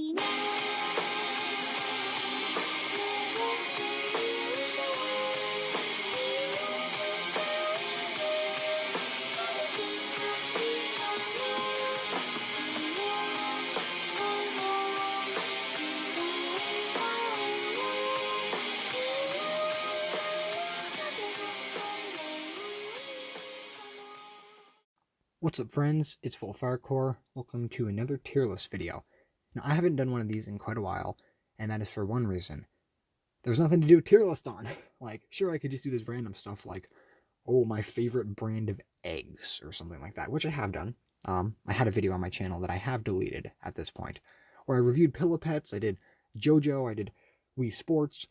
What's up, friends? It's Full Firecore. Welcome to another tier list video. Now, I haven't done one of these in quite a while, and that is for one reason. There's nothing to do tier list on. Like, sure, I could just do this random stuff like, oh, my favorite brand of eggs or something like that, which I have done. I had a video on my channel that I have deleted at this point, where I reviewed Pillow Pets, I did JoJo, I did Wii Sports,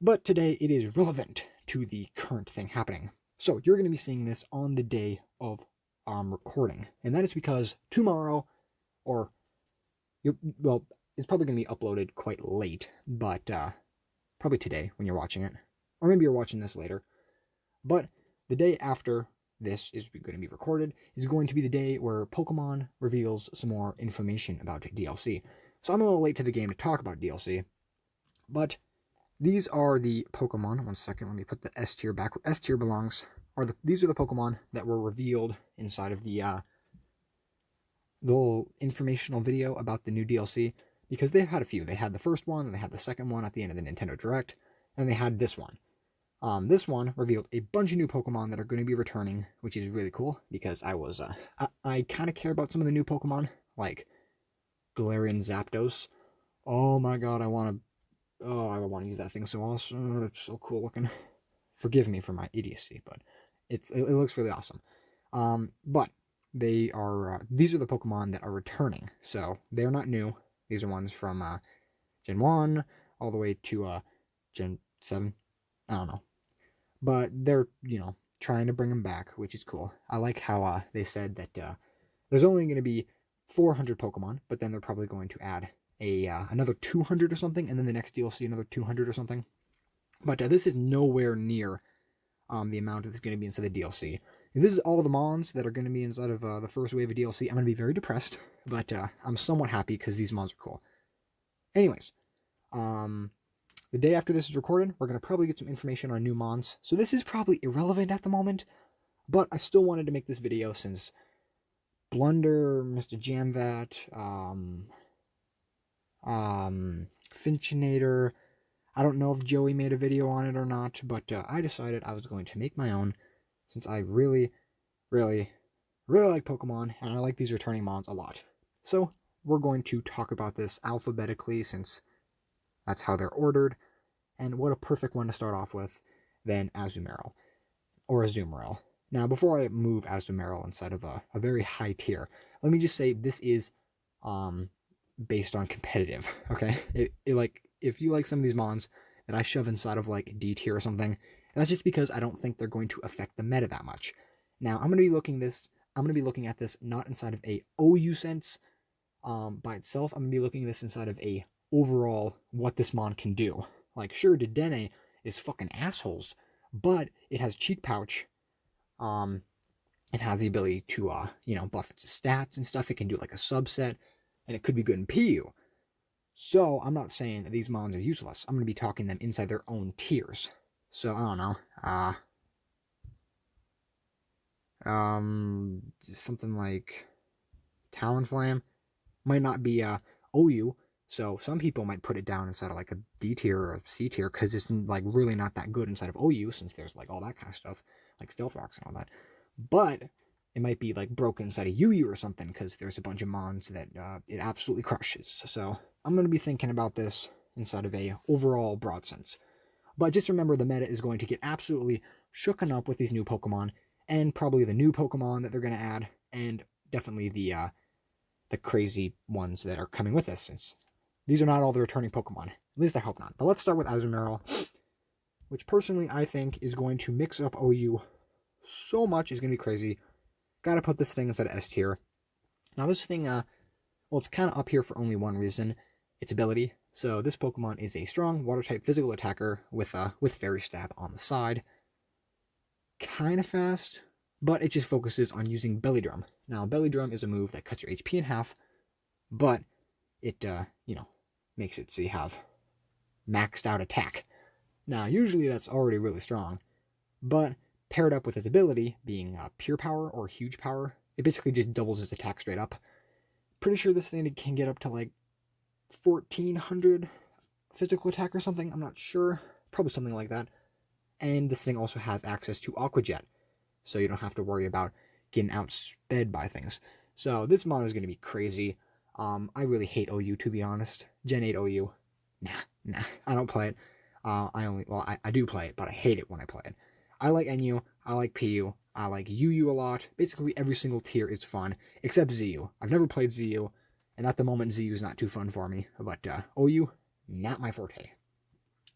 but today it is relevant to the current thing happening. So you're going to be seeing this on the day of recording, and that is because tomorrow, or well, it's probably going to be uploaded quite late, but probably today when you're watching it, or maybe you're watching this later. But the day after this is going to be recorded is going to be the day where Pokemon reveals some more information about DLC. So I'm a little late to the game to talk about DLC, but these are the Pokemon. One second, let me put the S tier back where S tier belongs. These are the Pokemon that were revealed inside of the little informational video about the new DLC, because they had a few. They had the first one, and they had the second one at the end of the Nintendo Direct, and they had this one. This one revealed a bunch of new Pokemon that are going to be returning, which is really cool, because I kind of care about some of the new Pokemon, like Galarian Zapdos. Oh my god, I want to use that thing so awesome. It's so cool looking. Forgive me for my idiocy, but it looks really awesome. But these are the Pokemon that are returning, so they're not new. These are ones from Gen 1 all the way to Gen 7. I don't know, but they're trying to bring them back, which is cool. I like how they said that there's only going to be 400 Pokemon, but then they're probably going to add another 200 or something, and then the next DLC another 200 or something. But this is nowhere near the amount that's going to be inside the DLC. If this is all the Mons that are going to be inside of the first wave of DLC, I'm going to be very depressed, but I'm somewhat happy because these Mons are cool. Anyways, the day after this is recorded, we're going to probably get some information on new Mons, so this is probably irrelevant at the moment, but I still wanted to make this video since Blunder, Mr. Jamvat, Finchinator, I don't know if Joey made a video on it or not, but I decided I was going to make my own, since I really, really, really like Pokemon, and I like these returning Mons a lot. So we're going to talk about this alphabetically, since that's how they're ordered, and what a perfect one to start off with than Azumarill, or Azumarill. Now, before I move Azumarill inside of a very high tier, let me just say this is based on competitive, okay? If you like some of these Mons that I shove inside of like D tier or something, that's just because I don't think they're going to affect the meta that much. Now, I'm going to be looking at this not inside of a OU sense by itself. I'm going to be looking at this inside of a overall what this Mon can do. Like, sure, Dedenne is fucking assholes, but it has Cheek Pouch. It has the ability to buff its stats and stuff. It can do like a subset, and it could be good in PU. So I'm not saying that these Mons are useless. I'm going to be talking them inside their own tiers. So I don't know. Something like Talonflame might not be OU. So some people might put it down inside of like a D tier or a C tier because it's like really not that good inside of OU, since there's like all that kind of stuff like Stealth Rocks and all that. But it might be like broken inside of UU or something because there's a bunch of Mons that it absolutely crushes. So I'm going to be thinking about this inside of a overall broad sense. But just remember, the meta is going to get absolutely shooken up with these new Pokemon, and probably the new Pokemon that they're going to add, and definitely the crazy ones that are coming with this, since these are not all the returning Pokemon. At least I hope not. But let's start with Azumarill, which personally I think is going to mix up OU so much. It's going to be crazy. Gotta put this thing inside of S tier. Now this thing, well, it's kind of up here for only one reason. Its ability. So this Pokemon is a strong Water-type physical attacker with Fairy Stab on the side. Kind of fast, but it just focuses on using Belly Drum. Now, Belly Drum is a move that cuts your HP in half, but it, makes it so you have maxed out attack. Now, usually that's already really strong, but paired up with its ability being pure power or huge power, it basically just doubles its attack straight up. Pretty sure this thing can get up to like 1400 physical attack or something. I'm not sure. Probably something like that. And this thing also has access to Aqua Jet, so you don't have to worry about getting outsped by things. So this mod is going to be crazy. I really hate OU, to be honest. Gen 8 OU. Nah, I don't play it. I do play it, but I hate it when I play it. I like NU, I like PU, I like UU a lot. Basically, every single tier is fun, except ZU. I've never played ZU, and at the moment, ZU is not too fun for me. But OU, not my forte.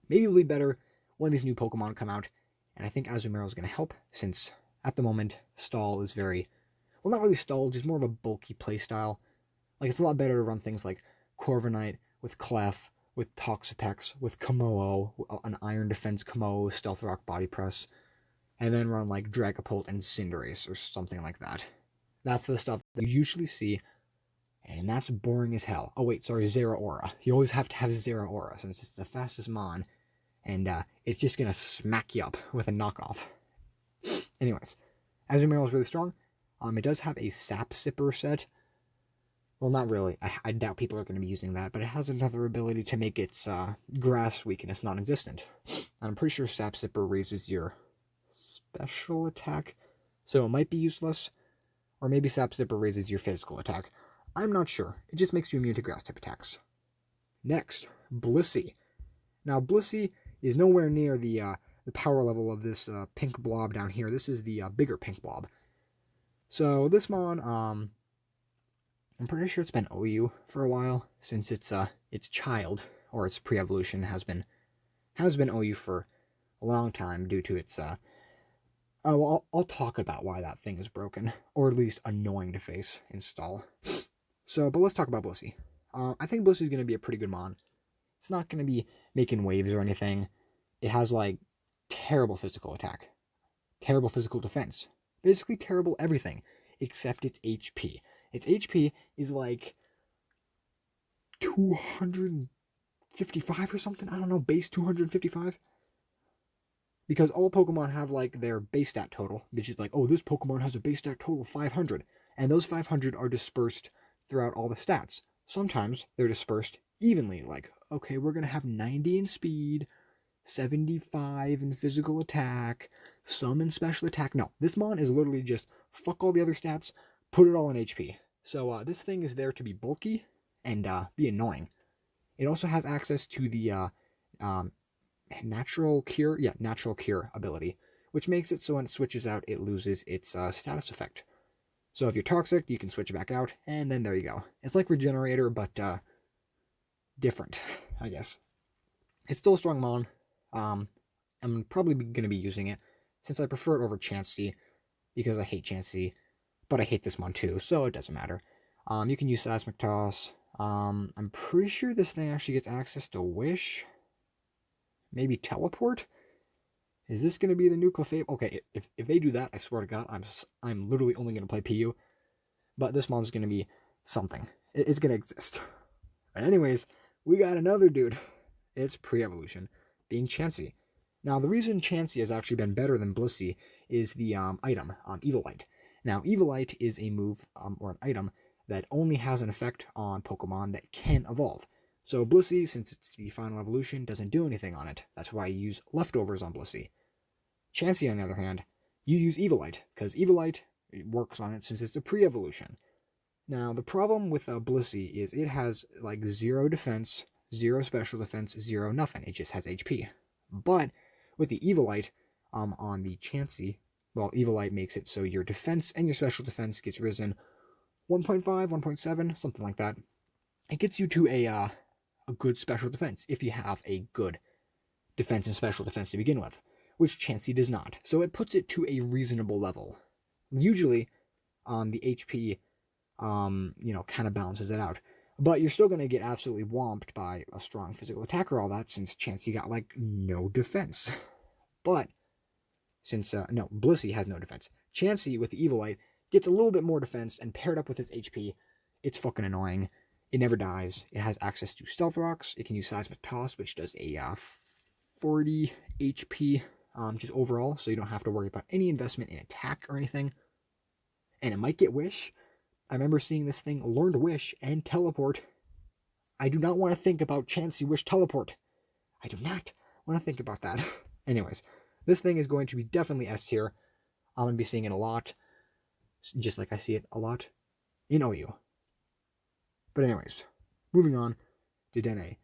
Maybe it'll be better when these new Pokemon come out, and I think Azumarill is going to help, since at the moment, Stall is very, well, not really Stall, just more of a bulky playstyle. Like, it's a lot better to run things like Corviknight with Clef, with Toxapex, with Kommo-o, an Iron Defense Kommo-o, Stealth Rock Body Press, and then run like Dragapult and Cinderace or something like that. That's the stuff that you usually see, and that's boring as hell. Oh wait, sorry, Zeraora. You always have to have Zeraora, since it's the fastest Mon, and it's just gonna smack you up with a knockoff. Anyways, Azumarill is really strong. It does have a Sap Sipper set. Well, not really. I doubt people are going to be using that, but it has another ability to make its grass weakness non-existent. I'm pretty sure Sap Sipper raises your special attack, so it might be useless. Or maybe Sap Sipper raises your physical attack. I'm not sure. It just makes you immune to grass type attacks. Next, Blissey. Now, Blissey is nowhere near the power level of this pink blob down here. This is the bigger pink blob. So this Mon, I'm pretty sure it's been OU for a while, since its child, or its pre-evolution, has been OU for a long time due to its well, I'll talk about why that thing is broken, or at least annoying to face in Stall. So, but let's talk about Blissey. I think Blissey is going to be a pretty good Mon. It's not going to be making waves or anything. It has like terrible physical attack, terrible physical defense, basically terrible everything except its HP. Its HP is like 255 or something. I don't know, base 255. Because all Pokemon have like their base stat total, which is like, oh, this Pokemon has a base stat total of 500. And those 500 are dispersed throughout all the stats. Sometimes they're dispersed evenly, like, okay, we're going to have 90 in speed, 75 in physical attack, some in special attack. No, this Mon is literally just fuck all the other stats, put it all in HP. So this thing is there to be bulky and be annoying. It also has access to the natural cure ability, which makes it so when it switches out, it loses its status effect. So if you're toxic, you can switch back out, and then there you go. It's like Regenerator, but different, I guess. It's still a strong Mon. I'm probably going to be using it, since I prefer it over Chansey, because I hate Chansey, but I hate this Mon too, so it doesn't matter. You can use Seismic Toss. I'm pretty sure this thing actually gets access to Wish. Maybe Teleport? Is this going to be the new Clefable? Okay, if they do that, I swear to God, I'm literally only going to play PU. But this Mon's going to be something. It's going to exist. But anyways, we got another dude. It's pre-evolution, being Chansey. Now, the reason Chansey has actually been better than Blissey is the item, Eviolite. Now, Eviolite is a move, or an item, that only has an effect on Pokemon that can evolve. So Blissey, since it's the final evolution, doesn't do anything on it. That's why you use leftovers on Blissey. Chansey, on the other hand, you use Eviolite, because Eviolite works on it since it's a pre-evolution. Now, the problem with Blissey is it has like 0 defense, 0 special defense, 0 nothing. It just has HP. But with the Eviolite on the Chansey, well, Eviolite makes it so your defense and your special defense gets risen 1.5, 1.7, something like that. It gets you to a good special defense if you have a good defense and special defense to begin with, which Chansey does not. So it puts it to a reasonable level. Usually, the HP, kind of balances it out. But you're still going to get absolutely whomped by a strong physical attack or all that, since Chansey got, like, no defense. But, since, Blissey has no defense. Chansey, with the Eviolite, gets a little bit more defense, and paired up with its HP, it's fucking annoying. It never dies. It has access to Stealth Rocks. It can use Seismic Toss, which does a 40 HP just overall, so you don't have to worry about any investment in attack or anything. And it might get Wish. I remember seeing this thing learn to Wish and Teleport. I do not want to think about Chansey Wish Teleport. I do not want to think about that. Anyways, this thing is going to be definitely S tier. I'm going to be seeing it a lot, just like I see it a lot in OU. But anyways, moving on, Dedenne.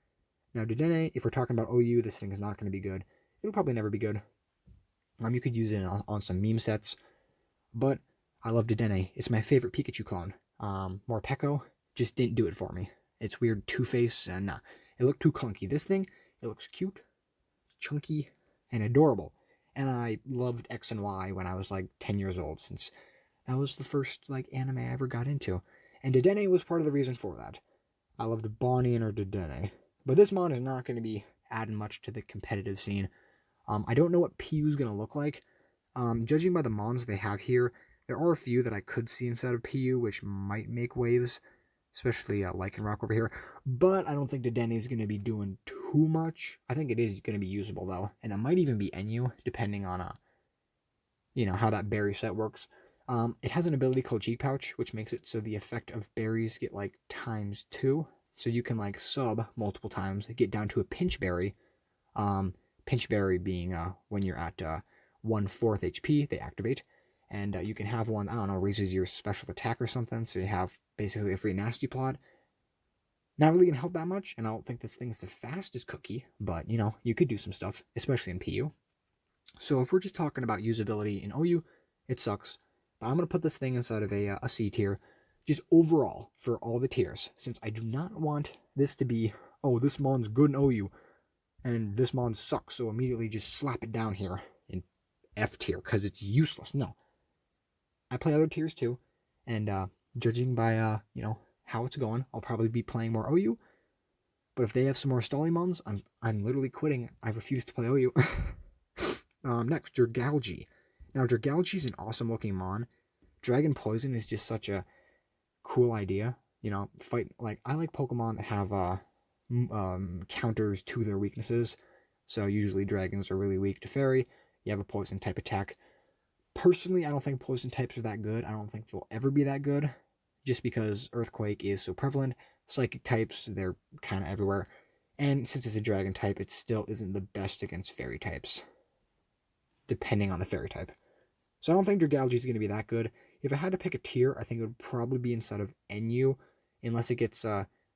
Now Dedenne, if we're talking about OU, this thing is not going to be good. It'll probably never be good. You could use it on some meme sets, but I love Dedenne. It's my favorite Pikachu clone. Morpeko just didn't do it for me. It's weird Two-Face, and it looked too clunky. This thing, it looks cute, chunky, and adorable. And I loved X and Y when I was like 10 years old, since that was the first like anime I ever got into. And Dedenne was part of the reason for that. I loved Bonnie and her Dedenne. But this mon is not going to be adding much to the competitive scene. I don't know what PU is going to look like. Judging by the mons they have here, there are a few that I could see inside of PU, which might make waves, especially Lycanroc over here. But I don't think Dedenne is going to be doing too much. I think it is going to be usable, though. And it might even be NU, depending on how that berry set works. It has an ability called Cheek Pouch, which makes it so the effect of berries get like ×2. So you can like sub multiple times, get down to a pinch berry. Pinch berry being when you're at 1/4 HP, they activate. And you can have one, I don't know, raises your special attack or something. So you have basically a free Nasty Plot. Not really going to help that much. And I don't think this thing's the fastest cookie. But, you could do some stuff, especially in PU. So if we're just talking about usability in OU, it sucks. But I'm going to put this thing inside of a C tier. Just overall, for all the tiers. Since I do not want this to be, oh, this mon's good in OU. And this mon sucks. So immediately just slap it down here in F tier. Because it's useless. No. I play other tiers too, and judging by how it's going, I'll probably be playing more OU. But if they have some more Stollymons, I'm literally quitting. I refuse to play OU. Next, Dragalge. Now Dragalge is an awesome looking mon. Dragon Poison is just such a cool idea. I like Pokemon that have counters to their weaknesses. So usually dragons are really weak to fairy. You have a poison type attack. Personally, I don't think poison types are that good. I don't think they'll ever be that good, just because Earthquake is so prevalent. Psychic types, they're kind of everywhere. And since it's a dragon type, it still isn't the best against fairy types, depending on the fairy type. So I don't think Dragalge is going to be that good. If I had to pick a tier, I think it would probably be inside of NU, unless it gets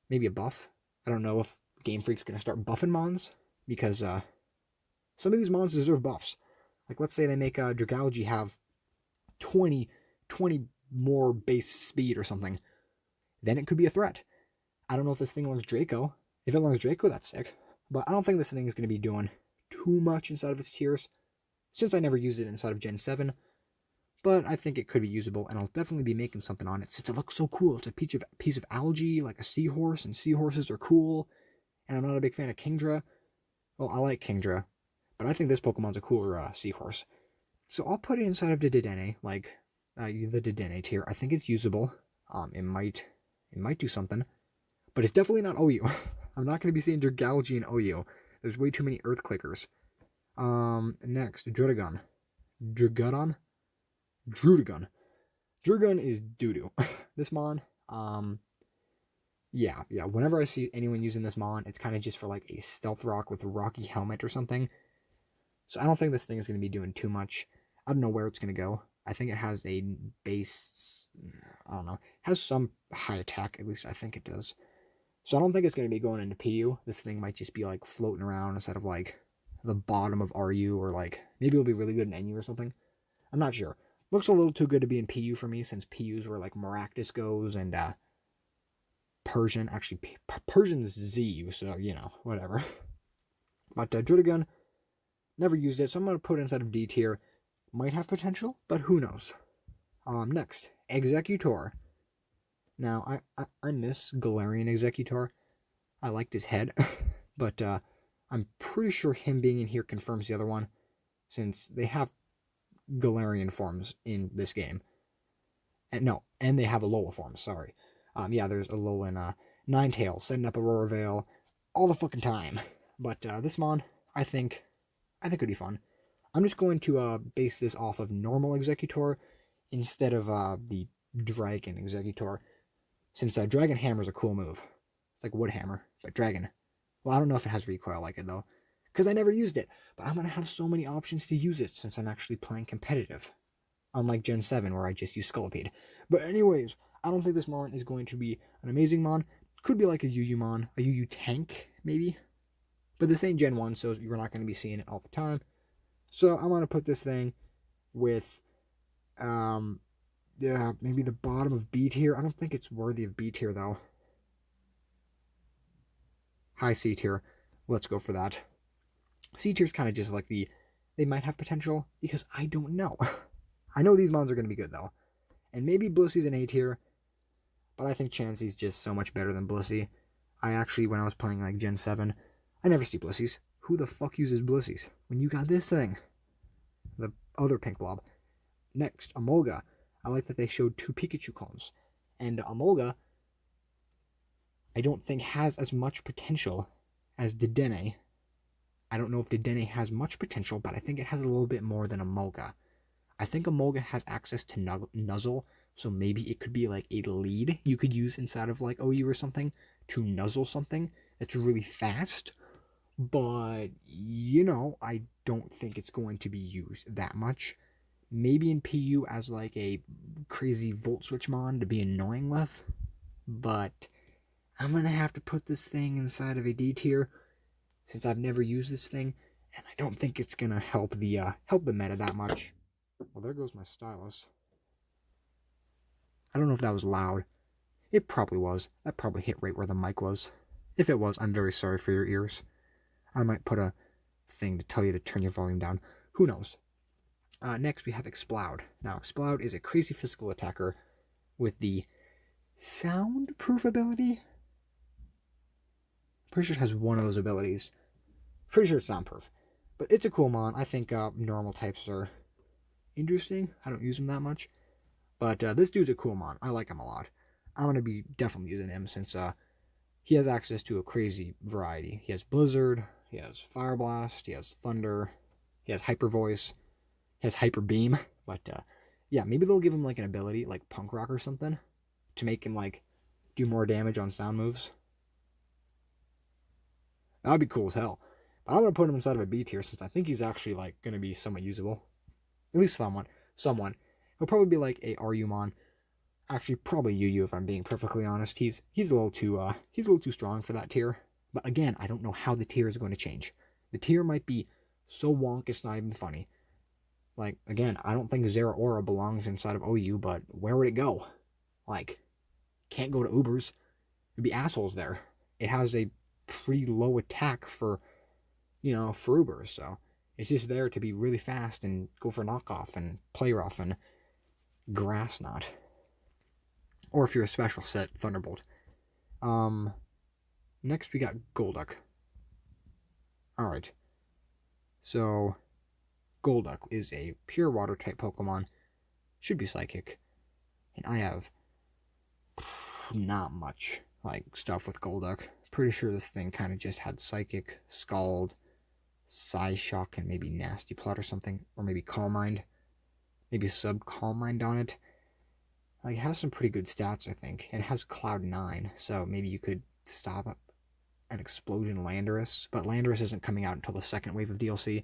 maybe a buff. I don't know if Game Freak's going to start buffing mons, because some of these mons deserve buffs. Like, let's say they make Dragalge have 20 more base speed or something. Then it could be a threat. I don't know if this thing learns Draco. If it learns Draco, that's sick. But I don't think this thing is going to be doing too much inside of its tiers, since I never used it inside of Gen 7. But I think it could be usable, and I'll definitely be making something on it, since it looks so cool. It's a piece of algae, like a seahorse, and seahorses are cool. And I'm not a big fan of Kingdra. Well, I like Kingdra, but I think this Pokemon's a cooler seahorse. So I'll put it inside of the Dedenne, like the Dedenne tier. I think it's usable. It might do something, but it's definitely not OU. I'm not going to be seeing Dragalge in OU. There's way too many Earthquakers. Next, Druddigon. Druddigon is doo-doo. This mon, yeah. Whenever I see anyone using this mon, it's kind of just for like a Stealth Rock with a Rocky Helmet or something. So I don't think this thing is going to be doing too much. I don't know where it's going to go. I think it has a base, I don't know, has some high attack, at least I think it does. So I don't think it's going to be going into PU. This thing might just be like floating around instead of like the bottom of RU, or like maybe it'll be really good in NU or something. I'm not sure. Looks a little too good to be in PU for me, since PU's where like Maractus goes and Persian. Actually, Persian's ZU, so whatever. But Druddigon, never used it, so I'm going to put it inside of D tier. Might have potential, but who knows. Next, Exeggutor. Now, I miss Galarian Exeggutor. I liked his head, but I'm pretty sure him being in here confirms the other one, since they have Galarian forms in this game. And they have Alola forms, sorry. Yeah, there's Alola and Ninetales, setting up Aurora Veil all the fucking time. But this mon, I think could be fun. I'm just going to base this off of normal Executor instead of the Dragon Executor, since Dragon Hammer is a cool move. It's like Wood Hammer, but Dragon. Well, I don't know if it has recoil like it though, because I never used it. But I'm gonna have so many options to use it since I'm actually playing competitive, unlike Gen 7 where I just use Scolipede. But anyways, I don't think this Mon is going to be an amazing Mon. Could be like a UU Mon, a UU tank maybe. But this ain't Gen 1, so you're not going to be seeing it all the time. So I'm going to put this thing with yeah, maybe the bottom of B tier. I don't think it's worthy of B tier though. High C tier. Let's go for that. C tier is kind of just like they might have potential because I don't know. I know these mons are going to be good though. And maybe Blissy's an A tier, but I think Chansey's just so much better than Blissey. I actually, when I was playing like Gen 7, I never see Blissy's. Who the fuck uses Blissy's when you got this thing? The other pink blob. Next, Emolga. I like that they showed 2 Pikachu clones. And Emolga, I don't think has as much potential as Dedenne. I don't know if Dedenne has much potential, but I think it has a little bit more than Emolga. I think Emolga has access to Nuzzle, so maybe it could be like a lead you could use inside of like OU or something to nuzzle something that's really fast. But, you know, I don't think it's going to be used that much. Maybe in PU as like a crazy Volt Switch Mon to be annoying with. But I'm going to have to put this thing inside of a D tier since I've never used this thing. And I don't think it's going to help the meta that much. Well, there goes my stylus. I don't know if that was loud. It probably was. That probably hit right where the mic was. If it was, I'm very sorry for your ears. I might put a thing to tell you to turn your volume down. Who knows? Next, we have Exploud. Now, Exploud is a crazy physical attacker with the soundproof ability. Pretty sure it has one of those abilities. Pretty sure it's soundproof. But it's a cool mon. I think normal types are interesting. I don't use them that much. But this dude's a cool mon. I like him a lot. I'm going to be definitely using him since he has access to a crazy variety. He has Blizzard, he has Fire Blast, he has Thunder, he has Hyper Voice, he has Hyper Beam. But yeah, maybe they'll give him like an ability like Punk Rock or something to make him like do more damage on sound moves. That'd be cool as hell. But I'm gonna put him inside of a B tier since I think he's actually like gonna be somewhat usable. At least someone. He'll probably be like a Arumon. Actually, probably UU if I'm being perfectly honest. He's a little too strong for that tier. But again, I don't know how the tier is going to change. The tier might be so wonk it's not even funny. Like again, I don't think Zeraora belongs inside of OU, but where would it go? Like, can't go to Ubers. There'd be assholes there. It has a pretty low attack for Ubers, so it's just there to be really fast and go for knockoff and play rough and grass knot. Or if you're a special set, Thunderbolt. Next we got Golduck. Alright. So, Golduck is a pure water type Pokemon. Should be psychic. And I have not much like stuff with Golduck. Pretty sure this thing kind of just had Psychic, Scald, Psyshock, and maybe Nasty Plot or something. Or maybe Calm Mind. Maybe Sub Calm Mind on it. Like, it has some pretty good stats, I think. It has Cloud 9, so maybe you could stop an Explosion Landorus. But Landorus isn't coming out until the second wave of DLC.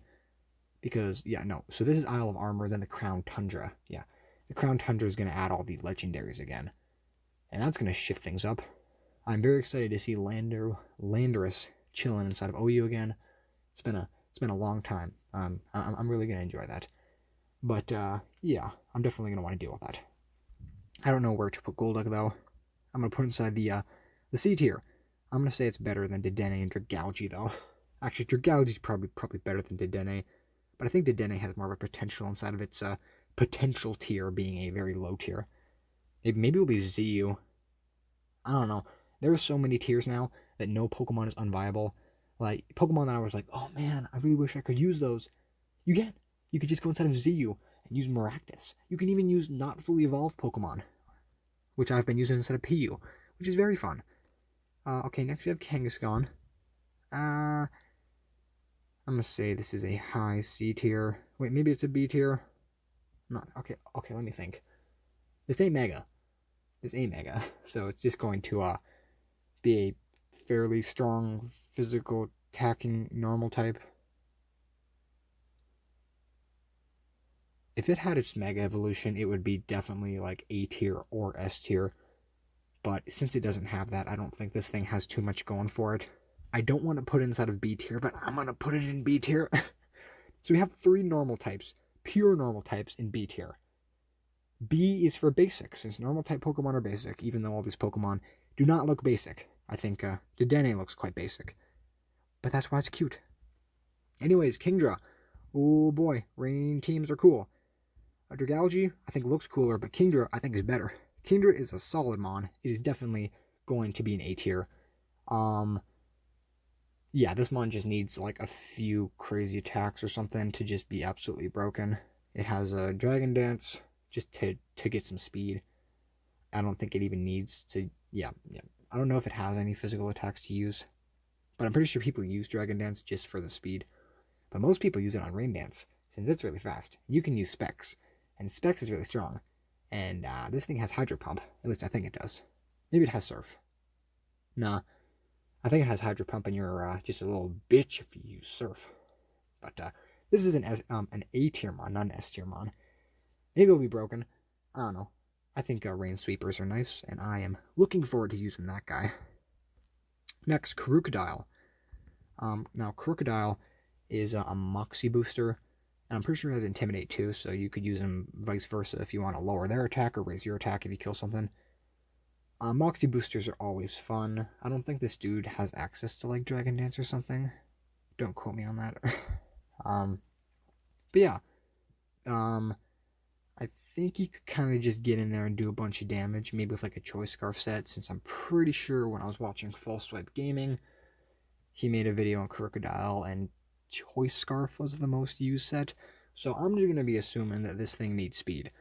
Because, yeah, no. So this is Isle of Armor, then the Crown Tundra. Yeah, the Crown Tundra is going to add all the legendaries again. And that's going to shift things up. I'm very excited to see Landorus chilling inside of OU again. It's been a long time. I'm really going to enjoy that. But, yeah, I'm definitely going to want to deal with that. I don't know where to put Golduck, though. I'm going to put inside the C tier. I'm going to say it's better than Dedenne and Dragalge, though. Actually, Dragalge's probably better than Dedenne. But I think Dedenne has more of a potential inside of its potential tier being a very low tier. Maybe it'll be ZU. I don't know. There are so many tiers now that no Pokemon is unviable. Like, Pokemon that I was like, oh man, I really wish I could use those. You can. You could just go inside of ZU and use Maractus. You can even use not fully evolved Pokemon, which I've been using instead of PU, which is very fun. Okay, next we have Kangaskhan. I'm gonna say this is a high C tier. Wait, maybe it's a B tier. Not okay. Okay, let me think. This ain't mega. This ain't mega. So it's just going to be a fairly strong physical attacking normal type. If it had its mega evolution, it would be definitely like A tier or S tier. But since it doesn't have that, I don't think this thing has too much going for it. I don't want to put it inside of B tier, but I'm gonna put it in B tier. So we have 3 normal types, pure normal types in B tier. B is for basic, since normal type Pokemon are basic, even though all these Pokemon do not look basic. I think Dedenne looks quite basic, but that's why it's cute. Anyways, Kingdra. Oh boy, rain teams are cool. Dragalge, I think looks cooler, but Kingdra, I think is better. Kingdra is a solid mon. It is definitely going to be an A tier. Yeah, this mon just needs like a few crazy attacks or something to just be absolutely broken. It has a Dragon Dance just to get some speed. I don't think it even needs to. Yeah. I don't know if it has any physical attacks to use, but I'm pretty sure people use Dragon Dance just for the speed. But most people use it on Rain Dance since it's really fast. You can use Specs, and Specs is really strong. And this thing has Hydro Pump. At least I think it does. Maybe it has Surf. Nah, I think it has Hydro Pump, and you're just a little bitch if you use Surf. But this is an A tier mon, not an S tier mon. Maybe it'll be broken. I don't know. I think Rain Sweepers are nice, and I am looking forward to using that guy. Next, Crocodile. Now, Crocodile is a Moxie booster, and I'm pretty sure it has Intimidate too, so you could use them vice versa if you want to lower their attack or raise your attack if you kill something. Moxie boosters are always fun. I don't think this dude has access to like Dragon Dance or something. Don't quote me on that. But yeah, I think you could kind of just get in there and do a bunch of damage, maybe with like a Choice Scarf set, since I'm pretty sure when I was watching False Swipe Gaming, he made a video on Crocodile and Choice Scarf was the most used set. So I'm just going to be assuming that this thing needs speed.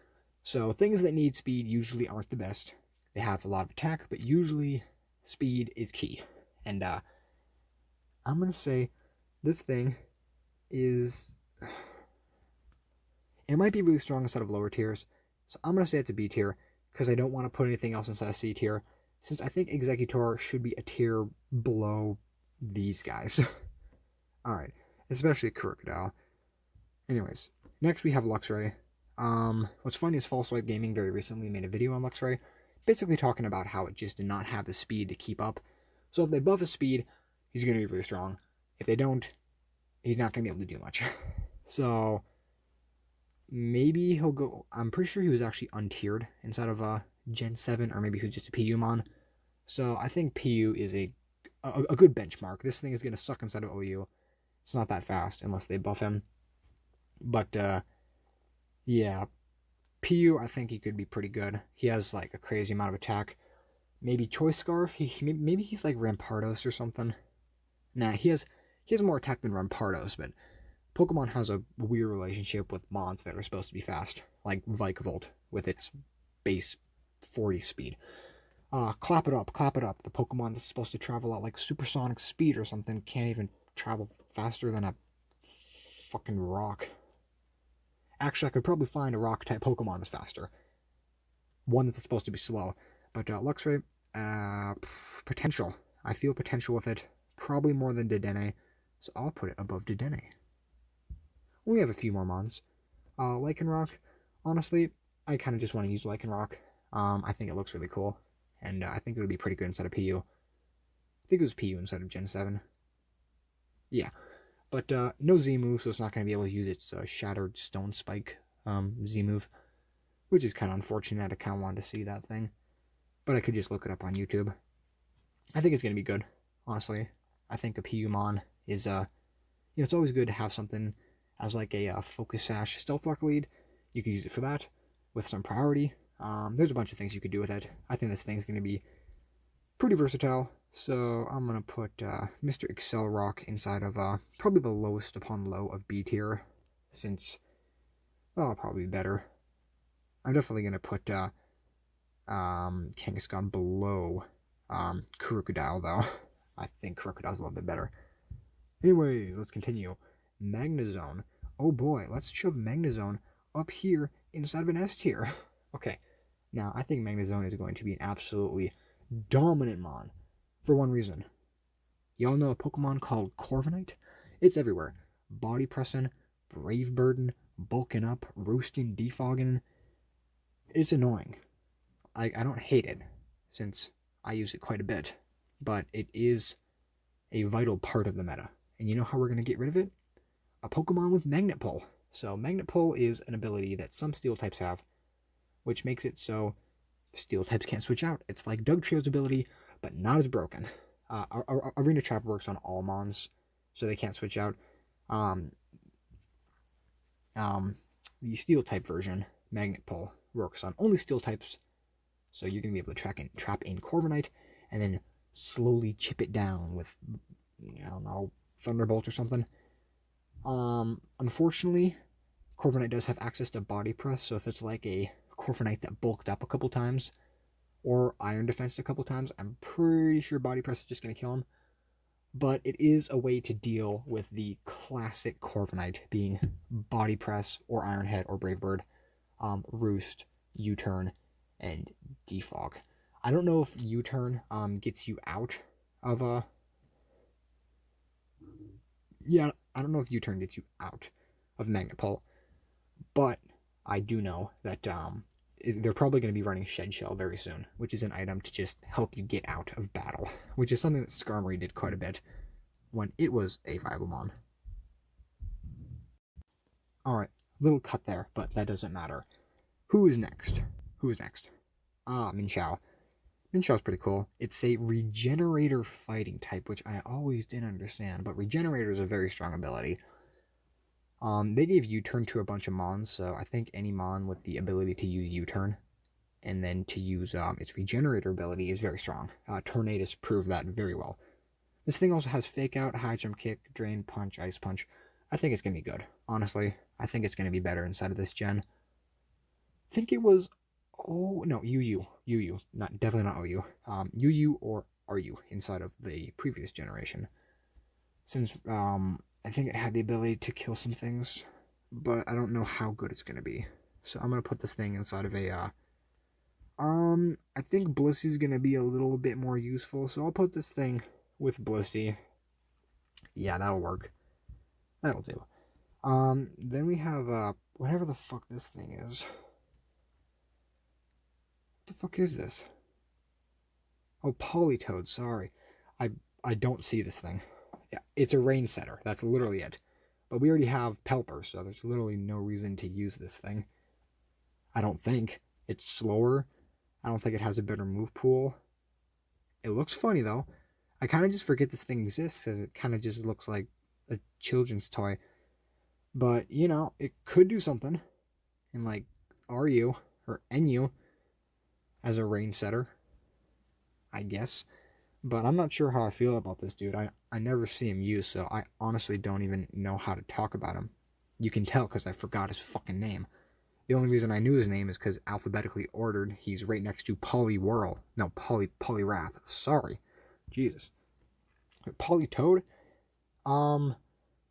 So things that need speed usually aren't the best. They have a lot of attack, but usually speed is key. And I'm going to say this thing is... It might be really strong inside of lower tiers, so I'm going to say it's a B tier, because I don't want to put anything else inside a C tier, since I think Exeggutor should be a tier below these guys. Alright, especially Crocodile. Anyways, next we have Luxray. What's funny is False Swipe Gaming very recently made a video on Luxray, basically talking about how it just did not have the speed to keep up. So if they buff his speed, he's going to be really strong. If they don't, he's not going to be able to do much. So maybe he'll go... I'm pretty sure he was actually untiered inside of Gen 7, or maybe he was just a PU-mon. So I think PU is a good benchmark. This thing is going to suck inside of OU. It's not that fast unless they buff him. But, yeah. PU, I think he could be pretty good. He has, like, a crazy amount of attack. Maybe Choice Scarf? Maybe he's like Rampardos or something. Nah, he has more attack than Rampardos, but Pokemon has a weird relationship with mons that are supposed to be fast, like Vikavolt with its base 40 speed. Clap it up. The Pokemon that's supposed to travel at like supersonic speed or something can't even travel faster than a fucking rock. Actually, I could probably find a rock type Pokemon that's faster. One that's supposed to be slow. But Luxray, potential. I feel potential with it. Probably more than Dedenne. So I'll put it above Dedenne. We have a few more mons. Lycanroc, honestly, I kind of just want to use Lycanroc. I think it looks really cool. And I think it would be pretty good inside of PU. I think it was PU instead of Gen 7. Yeah. But no Z move, so it's not going to be able to use its Shattered Stone Spike Z move. Which is kind of unfortunate. I kind of wanted to see that thing. But I could just look it up on YouTube. I think it's going to be good, honestly. I think a PUmon is, it's always good to have something as like a Focus Sash Stealth Rock lead. You can use it for that with some priority. There's a bunch of things you could do with it. I think this thing's going to be pretty versatile. So I'm going to put Mr. Accelerock inside of probably the lowest upon low of B tier. Since, oh, probably better. I'm definitely going to put Kangaskhan below Crocodile, though. I think Crocodile's a little bit better. Anyways, let's continue. Magnezone. Oh boy, let's shove Magnezone up here inside of an S tier. Okay, now I think Magnezone is going to be an absolutely dominant mon for one reason. Y'all know a Pokemon called Corviknight? It's everywhere. Body pressing, brave burden, bulking up, roosting, defogging. It's annoying. I don't hate it since I use it quite a bit, but it is a vital part of the meta. And you know how we're going to get rid of it? A Pokemon with Magnet Pull. So Magnet Pull is an ability that some Steel types have, which makes it so Steel types can't switch out. It's like Dugtrio's ability, but not as broken. Arena Trap works on all Mons, so they can't switch out. Um, the Steel type version, Magnet Pull, works on only Steel types, so you're going to be able to trap in Corviknight and then slowly chip it down with, I don't know, Thunderbolt or something. Unfortunately, Corviknight does have access to Body Press, so if it's like a Corviknight that bulked up a couple times, or Iron Defense a couple times, I'm pretty sure Body Press is just going to kill him. But it is a way to deal with the classic Corviknight being Body Press or Iron Head or Brave Bird, Roost, U-Turn, and Defog. I don't know if U-Turn gets you out of a... Yeah, I don't know if U-Turn gets you out of Magnet Pull, but I do know that they're probably going to be running Shed Shell very soon, which is an item to just help you get out of battle, which is something that Skarmory did quite a bit when it was a viable mon. Alright, little cut there, but that doesn't matter. Who is next? Minchao. Minchao's pretty cool. It's a Regenerator fighting type, which I always didn't understand, but Regenerator is a very strong ability. They gave U-Turn to a bunch of Mons, so I think any Mon with the ability to use U-Turn and then to use its Regenerator ability is very strong. Tornadus proved that very well. This thing also has Fake Out, High Jump Kick, Drain Punch, Ice Punch. I think it's going to be good. Honestly, I think it's going to be better inside of this gen. I think it was... Oh, no, UU. Definitely not OU. UU or RU inside of the previous generation. Since I think it had the ability to kill some things, but I don't know how good it's going to be. So I'm going to put this thing inside of a... I think Blissey's going to be a little bit more useful, so I'll put this thing with Blissey. Yeah, that'll work. That'll do. Then we have, whatever the fuck this thing is. What the fuck is this? Oh, Politoed, sorry. I don't see this thing. Yeah, it's a Rain Setter. That's literally it. But we already have Pelipper, so there's literally no reason to use this thing. I don't think. It's slower. I don't think it has a better move pool. It looks funny, though. I kind of just forget this thing exists, as it kind of just looks like a children's toy. But, you know, it could do something in, like, RU or NU as a Rain Setter, I guess. But I'm not sure how I feel about this dude. I never see him used, so I honestly don't even know how to talk about him. You can tell because I forgot his fucking name. The only reason I knew his name is because alphabetically ordered, he's right next to Poliwhirl. No, Poliwrath. Sorry. Jesus. Politoed?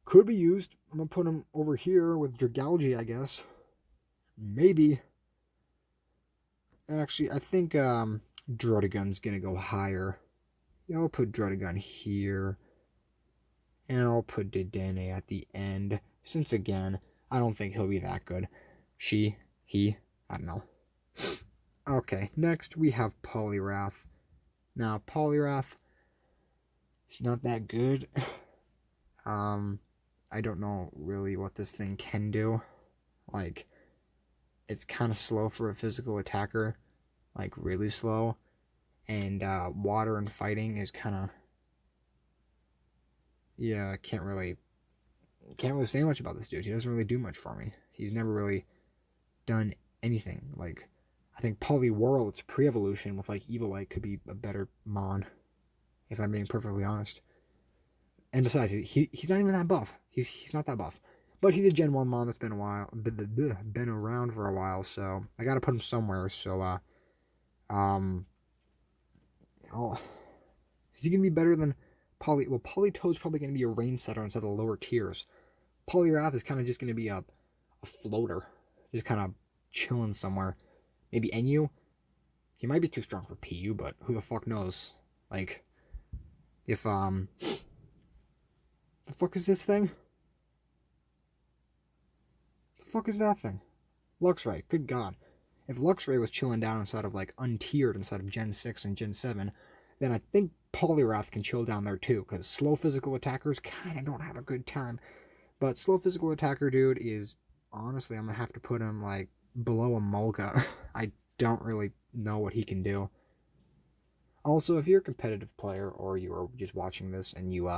Could be used. I'm going to put him over here with Dragalge, I guess. Maybe. Actually, I think Druddigon's going to go higher. Yeah, I'll put Druddigon here. And I'll put Dedenne at the end. Since, again, I don't think he'll be that good. She, he, I don't know. Okay, next we have Poliwrath. Now, Poliwrath, he's not that good. I don't know really what this thing can do. Like, it's kind of slow for a physical attacker. Like, really slow. And water and fighting is kind of... Yeah, can't really say much about this dude. He doesn't really do much for me. He's never really done anything. Like, I think Poliwhirl, its pre-evolution with like Eviolite, could be a better mon, if I'm being perfectly honest. And besides, he's not even that buff. He's not that buff. But he's a Gen 1 mon that's been around for a while, so I gotta put him somewhere. So Oh, is he going to be better than Poly? Well, Politoed's probably going to be a range setter instead of the lower tiers. Poliwrath is kind of just going to be a floater, just kind of chilling somewhere. Maybe NU. He might be too strong for PU, but who the fuck knows? Like, if the fuck is this thing? The fuck is that thing? Luxray. Good God. If Luxray was chilling down inside of like untiered inside of Gen 6 and Gen 7, then I think Poliwrath can chill down there too, because slow physical attackers kind of don't have a good time. But slow physical attacker dude is, honestly, I'm going to have to put him like below a Mulga. I don't really know what he can do. Also, if you're a competitive player or you are just watching this and you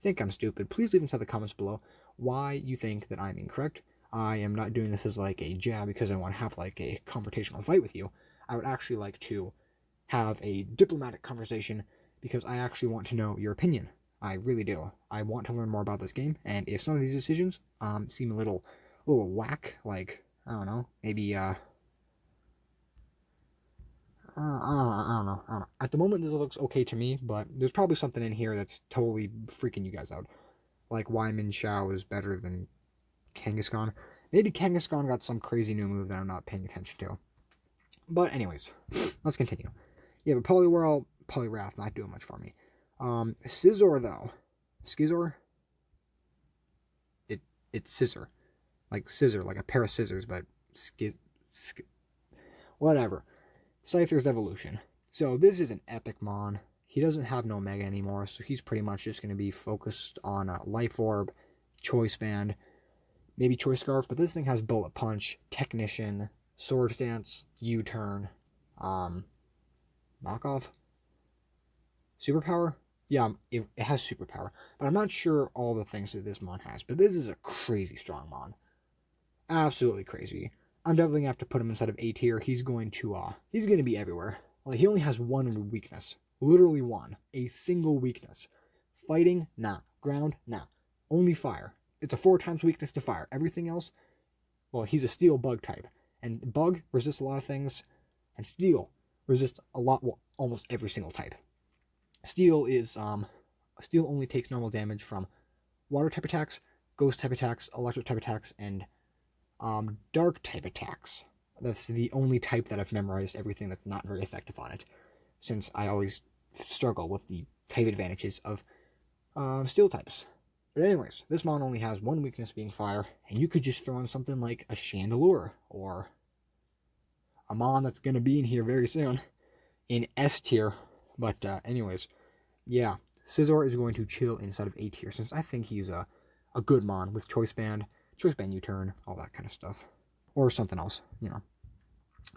think I'm stupid, please leave inside the comments below why you think that I'm incorrect. I am not doing this as like a jab because I want to have like a confrontational fight with you. I would actually like to have a diplomatic conversation because I actually want to know your opinion. I really do. I want to learn more about this game, and if some of these decisions seem a little whack, like I don't know, maybe I don't know. At the moment, this looks okay to me, but there's probably something in here that's totally freaking you guys out. Like why Min Xiao is better than Kangaskhan. Maybe Kangaskhan got some crazy new move that I'm not paying attention to. But anyways, let's continue. Yeah, but Poliwrath not doing much for me. Scizor though. Skizor? It's scissor. Like scissor, like a pair of scissors, but whatever. Scyther's evolution. So this is an epic mon. He doesn't have no Mega anymore, so he's pretty much just going to be focused on Life Orb, Choice Band, maybe Choice Scarf, but this thing has Bullet Punch, Technician, Swords Dance, U-Turn, Knockoff, Superpower? Yeah, it has Superpower, but I'm not sure all the things that this mon has, but this is a crazy strong mon. Absolutely crazy. I'm definitely going to have to put him inside of A tier. He's going to be everywhere. Like, he only has one weakness. Literally one. A single weakness. Fighting? Nah. Ground? Nah. Only fire. It's a 4 times weakness to fire. Everything else, well, he's a steel bug type. And bug resists a lot of things. And steel resists a lot, well, almost every single type. Steel only takes normal damage from water type attacks, ghost type attacks, electric type attacks, and dark type attacks. That's the only type that I've memorized everything that's not very effective on it, since I always struggle with the type advantages of steel types. But anyways, this mon only has one weakness being fire, and you could just throw in something like a Chandelure, or a mon that's going to be in here very soon, in S tier. But anyways, yeah, Scizor is going to chill inside of A tier, since I think he's a good mon with Choice Band U-Turn, all that kind of stuff. Or something else, you know.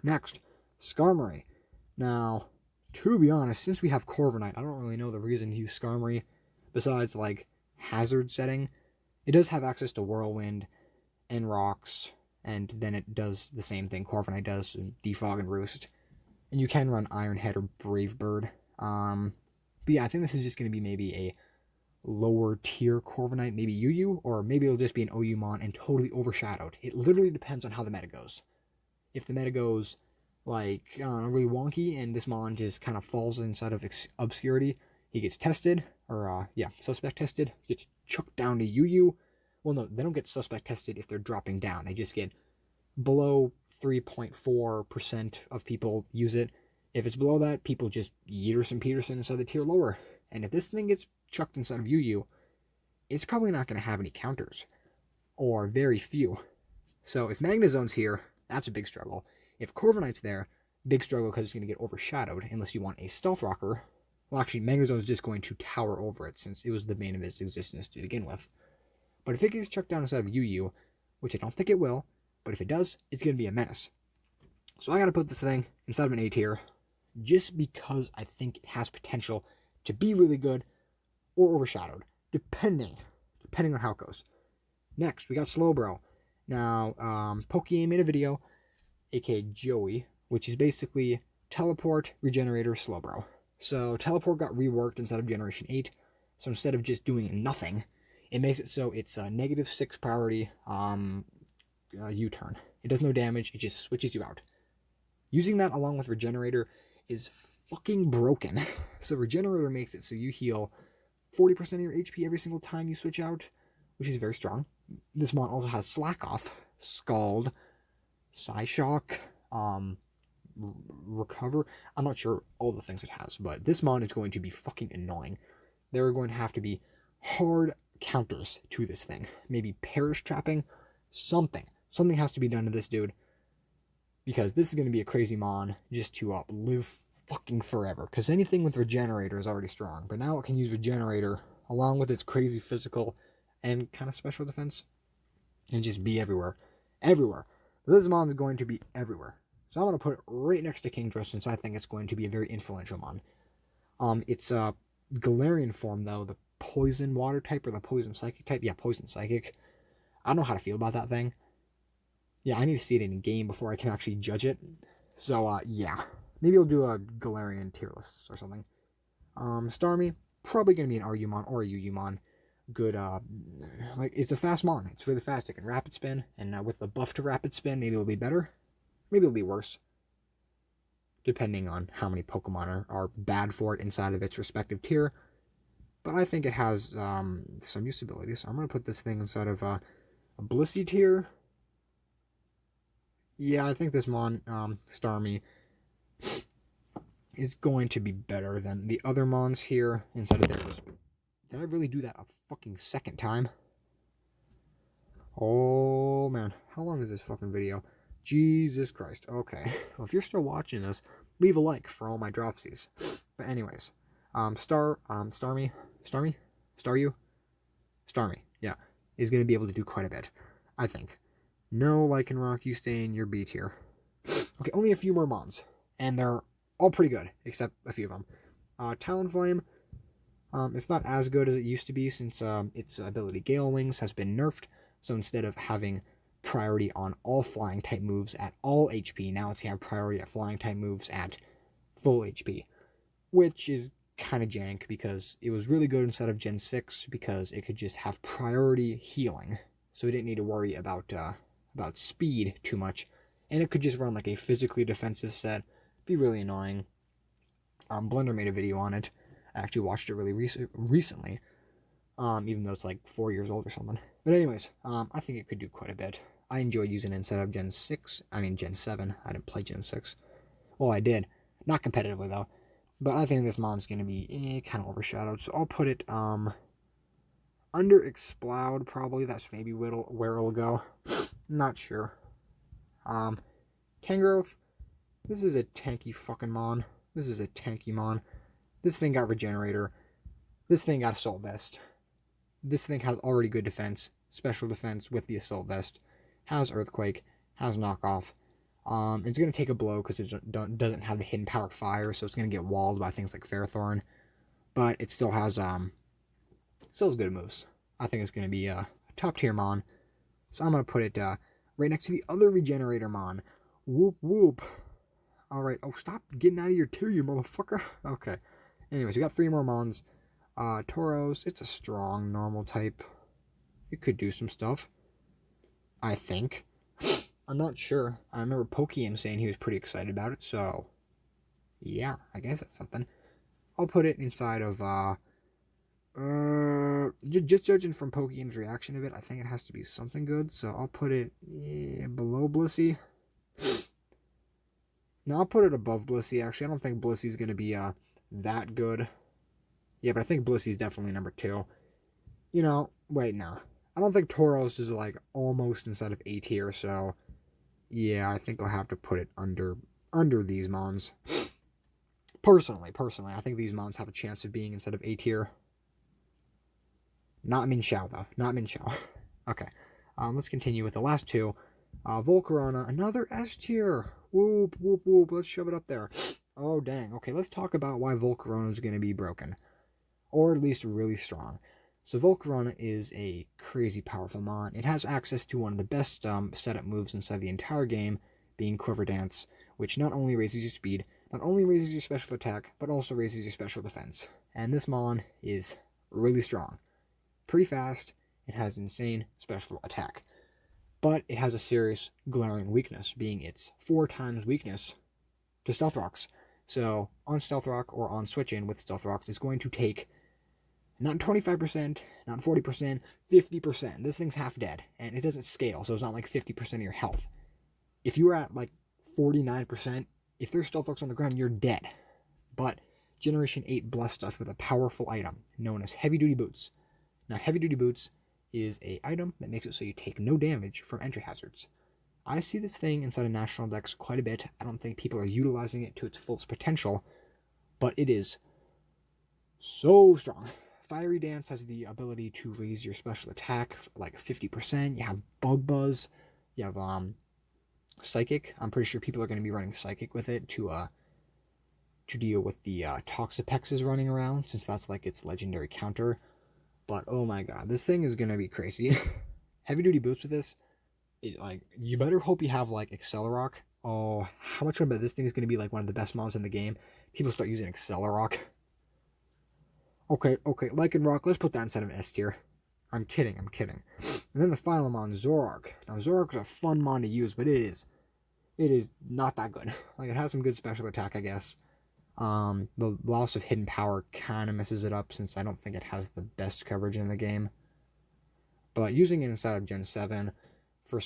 Next, Skarmory. Now, to be honest, since we have Corviknight, I don't really know the reason to use Skarmory, besides, like, hazard setting. It does have access to Whirlwind and Rocks, and then it does the same thing Corviknight does, and Defog and Roost. And you can run Iron Head or Brave Bird. But yeah, I think this is just going to be maybe a lower tier Corviknight, maybe UU, or maybe it'll just be an OU mon and totally overshadowed. It literally depends on how the meta goes. If the meta goes like, I don't know, really wonky and this mon just kind of falls inside of obscurity, he gets tested, or suspect tested, gets chucked down to UU. Well, no, they don't get suspect tested if they're dropping down. They just get below 3.4% of people use it. If it's below that, people just Yeeterson Peterson inside the tier lower. And if this thing gets chucked inside of UU, it's probably not going to have any counters, or very few. So if Magnezone's here, that's a big struggle. If Corviknight's there, big struggle because it's going to get overshadowed unless you want a Stealth Rocker. Well, actually, Magnezone's just going to tower over it since it was the bane of its existence to begin with. But if it gets chucked down inside of UU, which I don't think it will, but if it does, it's going to be a menace. So I got to put this thing inside of an A tier, just because I think it has potential to be really good or overshadowed, depending on how it goes. Next, we got Slowbro. Now, Pokey made a video, aka Joey, which is basically Teleport, Regenerator, Slowbro. So Teleport got reworked inside of Generation 8, so instead of just doing nothing, it makes it so it's a -6 priority U-turn. It does no damage, it just switches you out. Using that along with Regenerator is fucking broken. So Regenerator makes it so you heal 40% of your HP every single time you switch out, which is very strong. This mon also has Slack Off, Scald, Psyshock, Recover. I'm not sure all the things it has, but this mon is going to be fucking annoying. There are going to have to be hard counters to this thing. Maybe Perish Trapping, something. Something has to be done to this dude, because this is going to be a crazy mon just to live fucking forever. Because anything with Regenerator is already strong, but now it can use Regenerator along with its crazy physical and kind of special defense and just be everywhere. Everywhere. This mon is going to be everywhere. So I'm going to put it right next to Kingdra, since I think it's going to be a very influential mon. It's Galarian form, though, the Poison Water type or the Poison Psychic type. Yeah, Poison Psychic. I don't know how to feel about that thing. Yeah, I need to see it in game before I can actually judge it. So, yeah. Maybe I'll do a Galarian tier list or something. Starmie, probably going to be an Argumon or a UUmon. Good, like, it's a fast mon. It's really fast. It can Rapid Spin, and with the buff to Rapid Spin, maybe it'll be better. Maybe it'll be worse, depending on how many Pokemon are bad for it inside of its respective tier. But I think it has some usability, so I'm going to put this thing inside of a Blissey tier. Yeah, I think this mon, Starmie, is going to be better than the other mons here inside of theirs. Did I really do that a fucking second time? Oh, man. How long is this fucking video? Jesus Christ. Okay. Well, if you're still watching this, leave a like for all my dropsies. But anyways, Starmie, yeah, is going to be able to do quite a bit, I think. No Lycanroc, you stay in your B tier. Okay, only a few more mons, and they're all pretty good, except a few of them. Talonflame, it's not as good as it used to be, since its ability Gale Wings has been nerfed, so instead of having priority on all flying type moves at all HP, now it's have priority at flying type moves at full HP, which is kind of jank, because it was really good instead of Gen 6, because it could just have priority healing, so we didn't need to worry about speed too much, and it could just run like a physically defensive set. Be really annoying. Blender made a video on it. I actually watched it really recently, even though it's like 4 years old or something. But anyways, I think it could do quite a bit. I enjoyed using it instead of Gen 7. I didn't play Gen 6. Well, I did. Not competitively, though. But I think this mon's going to be kind of overshadowed, so I'll put it under Exploud, probably. That's maybe where it'll go. Not sure. Tangrowth, this is a tanky fucking mon. This is a tanky mon. This thing got Regenerator. This thing got Assault Vest. This thing has already good defense, special defense with the Assault Vest. Has Earthquake, has Knockoff. It's going to take a blow because it doesn't have the hidden power Fire, so it's going to get walled by things like Ferrothorn. But it still has good moves. I think it's going to be a top tier mon. So I'm going to put it right next to the other Regenerator mon. Whoop whoop. Alright, oh, stop getting out of your tier, you motherfucker. Okay. Anyways, we got 3 more mons. Tauros, it's a strong, normal type. It could do some stuff, I think. I'm not sure. I remember Pokeyam saying he was pretty excited about it, so yeah, I guess that's something. I'll put it inside of, just judging from Pokeyam's reaction of it, I think it has to be something good, so I'll put it below Blissey. No, I'll put it above Blissey, actually. I don't think Blissey's going to be that good. Yeah, but I think Blissey's definitely number 2. You know, wait, no. I don't think Tauros is, like, almost inside of A tier, so yeah, I think I'll have to put it under these mons. Personally, I think these mons have a chance of being inside of A tier. Not Minxiao, though. Not Minxiao. Okay. Let's continue with the last 2. Volcarona, another S tier. Whoop, whoop, whoop. Let's shove it up there. Oh, dang. Okay, let's talk about why Volcarona is going to be broken. Or at least really strong. So Volcarona is a crazy powerful mon. It has access to one of the best setup moves inside the entire game, being Quiver Dance, which not only raises your speed, not only raises your special attack, but also raises your special defense. And this mon is really strong. Pretty fast. It has insane special attack. But it has a serious glaring weakness, being its 4 times weakness to Stealth Rocks. So on Stealth Rock or on Switch In with Stealth Rock is going to take not 25%, not 40%, 50%. This thing's half dead, and it doesn't scale, so it's not like 50% of your health. If you were at like 49%, if there's Stealth Rocks on the ground, you're dead. But Generation 8 blessed us with a powerful item known as Heavy Duty Boots. Now, Heavy Duty Boots is an item that makes it so you take no damage from entry hazards. I see this thing inside of National Dex quite a bit. I don't think people are utilizing it to its fullest potential, but it is so strong. Fiery Dance has the ability to raise your special attack like 50%. You have Bug Buzz. You have Psychic. I'm pretty sure people are going to be running Psychic with it to deal with the Toxapexes running around, since that's like its legendary counter. But oh my god, this thing is going to be crazy. Heavy Duty Boots with this, you better hope you have like Accelerock. Oh, how much I bet this thing is going to be like one of the best mons in the game. People start using Accelerock. Okay, Lycanroc, let's put that inside of an S tier. I'm kidding. And then the final mon, Zoroark. Now, Zoroark is a fun mon to use, but it is not that good. Like, it has some good special attack, I guess. The loss of hidden power kind of messes it up, since I don't think it has the best coverage in the game. But using it inside of Gen 7 for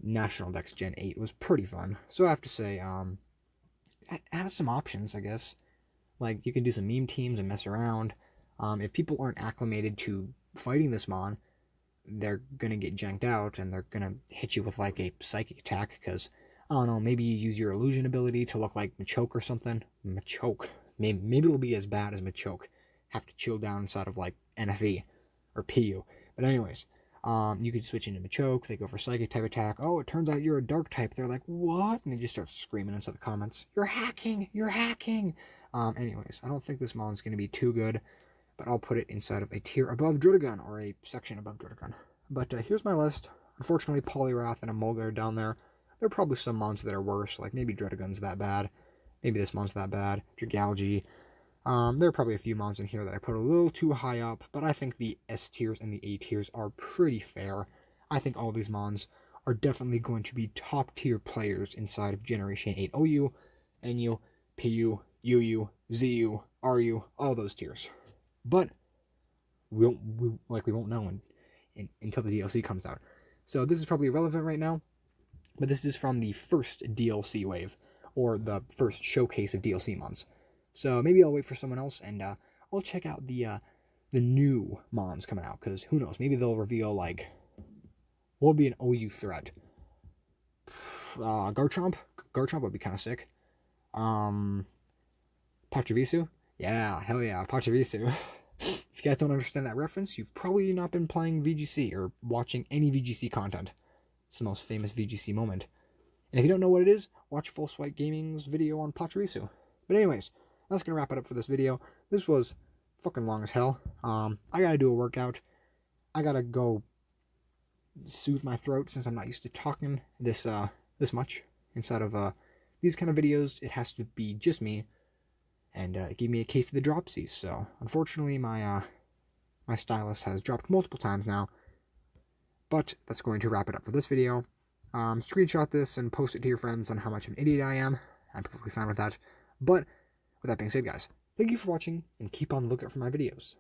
National Dex Gen 8 was pretty fun. So I have to say, it has some options, I guess. Like, you can do some meme teams and mess around. If people aren't acclimated to fighting this mon, they're gonna get janked out, and they're gonna hit you with, like, a psychic attack, because, I don't know, maybe you use your illusion ability to look like Machoke or something. Machoke. Maybe it'll be as bad as Machoke. Have to chill down inside of, like, NFE or PU. But anyways, you could switch into Machoke. They go for psychic type attack. Oh, it turns out you're a dark type. They're like, what? And they just start screaming inside the comments. You're hacking! Anyways, I don't think this mon's going to be too good, but I'll put it inside of a tier above Druddigon, or a section above Druddigon. But here's my list. Unfortunately, Poliwrath and Emolga are down there. There are probably some mons that are worse, like maybe Druddigon's that bad. Maybe this mon's that bad. Dragalge. There are probably a few mons in here that I put a little too high up, but I think the S tiers and the A tiers are pretty fair. I think all these mons are definitely going to be top tier players inside of Generation 8 OU, NU, PU, UU, ZU, RU, all those tiers. But we won't know until the DLC comes out. So this is probably irrelevant right now, but this is from the first DLC wave, or the first showcase of DLC mons. So maybe I'll wait for someone else, and I'll check out the new mons coming out, because who knows, maybe they'll reveal, like, what would be an OU threat? Garchomp? Garchomp would be kind of sick. Pachirisu? Yeah, hell yeah, Pachirisu. If you guys don't understand that reference, you've probably not been playing VGC or watching any VGC content. It's the most famous VGC moment. And if you don't know what it is, watch Full Swipe Gaming's video on Pachirisu. But anyways, that's going to wrap it up for this video. This was fucking long as hell. I gotta do a workout. I gotta go soothe my throat, since I'm not used to talking this much inside of these kind of videos. It has to be just me. And it gave me a case of the dropsies. So unfortunately, my stylus has dropped multiple times now. But that's going to wrap it up for this video. Screenshot this and post it to your friends on how much of an idiot I am. I'm perfectly fine with that. But with that being said, guys, thank you for watching, and keep on the lookout for my videos.